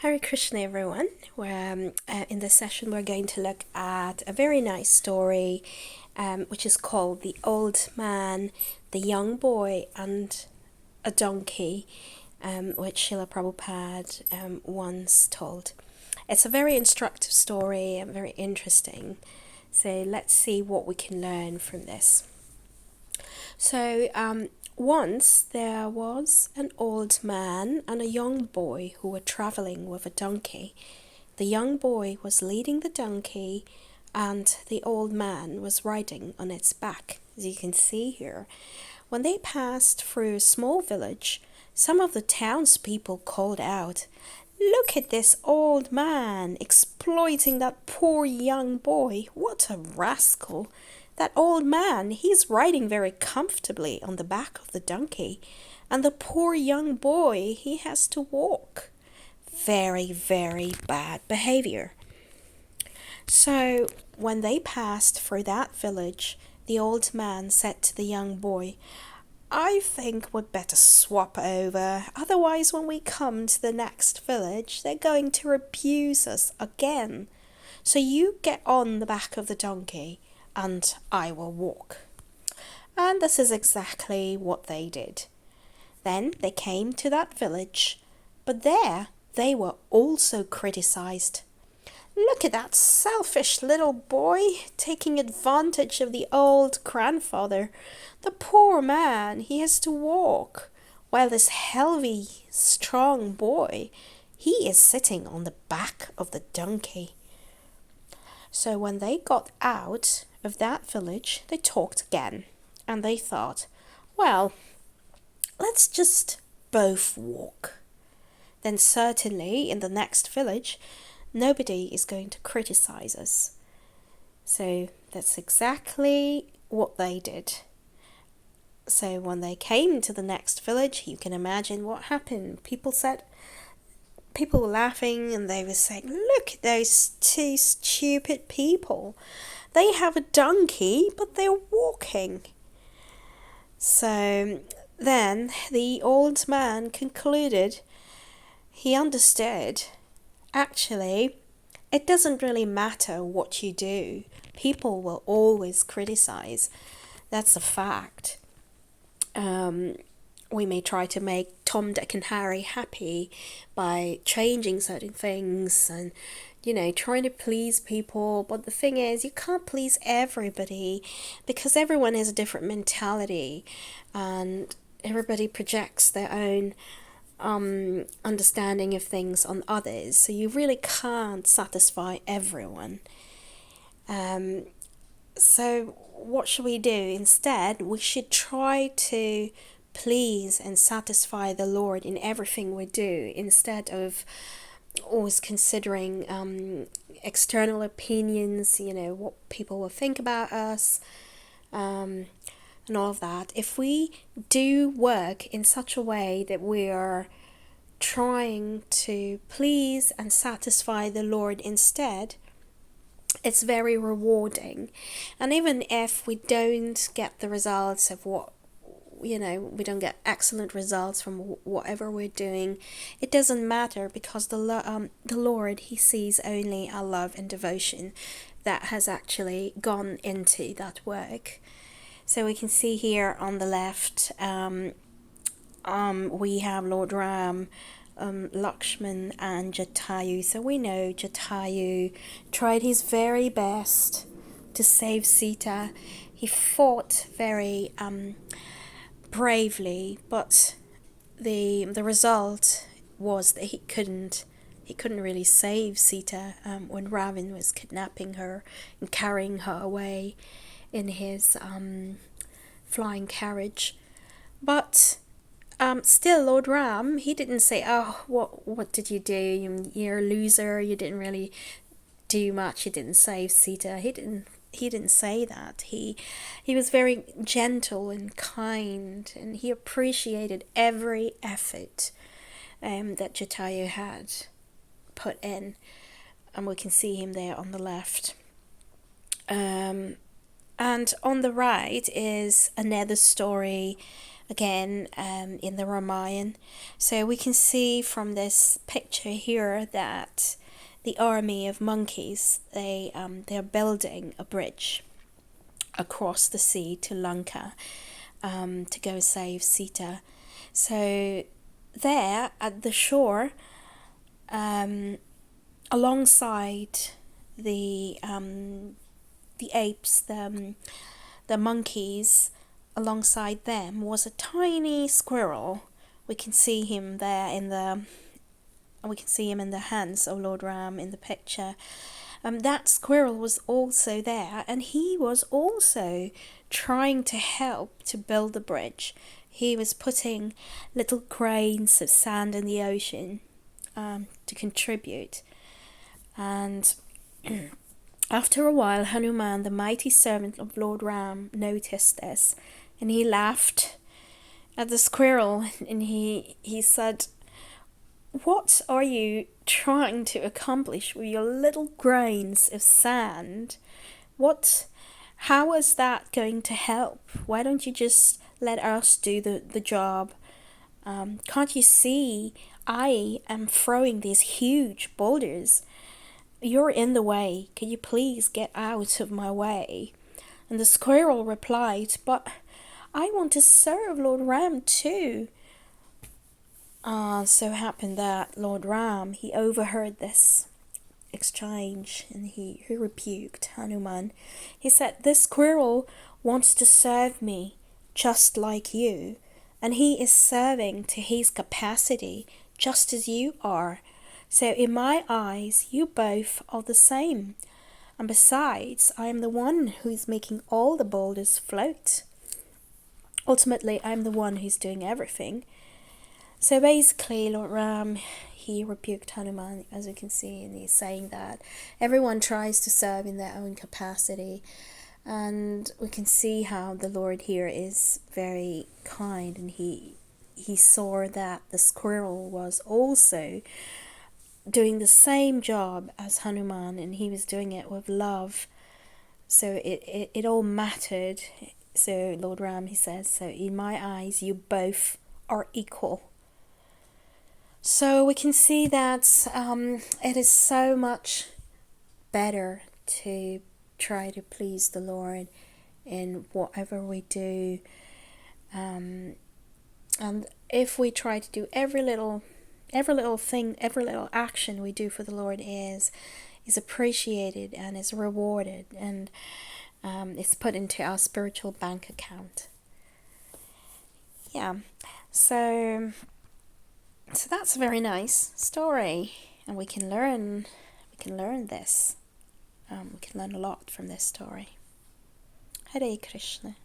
Hare Krishna, everyone. In this session, we're going to look at a very nice story, which is called The Old Man, the Young Boy, and a Donkey, which Srila Prabhupada once told. It's a very instructive story and very interesting. So let's see what we can learn from this. Once there was an old man and a young boy who were traveling with a donkey. The young boy was leading the donkey and the old man was riding on its back, as you can see here. When they passed through a small village, some of the townspeople called out, "Look at this old man exploiting that poor young boy. What a rascal! That old man, he's riding very comfortably on the back of the donkey, and the poor young boy, he has to walk. Very, very bad behavior." So, when they passed through that village, the old man said to the young boy, "I think we'd better swap over, otherwise when we come to the next village, they're going to abuse us again. So you get on the back of the donkey, and I will walk." And this is exactly what they did. Then they came to that village, but there they were also criticized. "Look at that selfish little boy taking advantage of the old grandfather. The poor man, he has to walk, while this healthy, strong boy, he is sitting on the back of the donkey." So when they got out of that village, they talked again, and they thought, well, let's just both walk. Then certainly in the next village, nobody is going to criticize us. So that's exactly what they did. So when they came to the next village, you can imagine what happened. People were laughing and they were saying, "Look at those two stupid people. They have a donkey, but they're walking." So then the old man concluded he understood. Actually, it doesn't really matter what you do. People will always criticize. That's a fact. We may try to make Tom, Dick and Harry happy by changing certain things and, trying to please people. But the thing is, you can't please everybody because everyone has a different mentality and everybody projects their own understanding of things on others. So you really can't satisfy everyone. So what should we do? Instead, we should try to please and satisfy the Lord in everything we do, instead of always considering external opinions, what people will think about us, and all of that. If we do work in such a way that we are trying to please and satisfy the Lord instead, it's very rewarding. And even if we don't get the results of we don't get excellent results from whatever we're doing, it doesn't matter, because the Lord, he sees only our love and devotion that has actually gone into that work. So we can see here on the left, we have Lord Ram, Lakshman and Jatayu. So we know Jatayu tried his very best to save Sita. He fought very bravely, but the result was that he couldn't really save Sita when Ravan was kidnapping her and carrying her away in his flying carriage. But still, Lord Ram, he didn't say, "Oh, what did you do? You're a loser. You didn't really do much. You didn't save Sita." He didn't say that. He was very gentle and kind, and he appreciated every effort that Jatayu had put in, and we can see him there on the left. And on the right is another story, again in the Ramayana. So we can see from this picture here that the army of monkeys, they're building a bridge across the sea to Lanka to go save Sita. So there at the shore, alongside the apes, the monkeys, alongside them was a tiny squirrel. We can see him there in the hands of Lord Ram in the picture. That squirrel was also there, and he was also trying to help to build the bridge. He was putting little grains of sand in the ocean to contribute. And after a while, Hanuman, the mighty servant of Lord Ram, noticed this, and he laughed at the squirrel, and he said, "What are you trying to accomplish with your little grains of sand? How is that going to help? Why don't you just let us do the job? Can't you see I am throwing these huge boulders? You're in the way. Can you please get out of my way?" And the squirrel replied, "But I want to serve Lord Ram too." So happened that Lord Ram, he overheard this exchange, and he rebuked Hanuman. He said, "This squirrel wants to serve me just like you, and he is serving to his capacity just as you are. So in my eyes, you both are the same. And besides, I am the one who is making all the boulders float. Ultimately, I'm the one who's doing everything." So basically, Lord Ram, he rebuked Hanuman, as you can see, and he's saying that everyone tries to serve in their own capacity. And we can see how the Lord here is very kind, and he saw that the squirrel was also doing the same job as Hanuman, and he was doing it with love. So it all mattered. So Lord Ram, he says, "So in my eyes, you both are equal." So we can see that it is so much better to try to please the Lord in whatever we do. And if we try to do every little thing, every little action we do for the Lord is appreciated and is rewarded, and it's put into our spiritual bank account. Yeah, so that's a very nice story, and we can learn this. We can learn a lot from this story. Hare Krishna.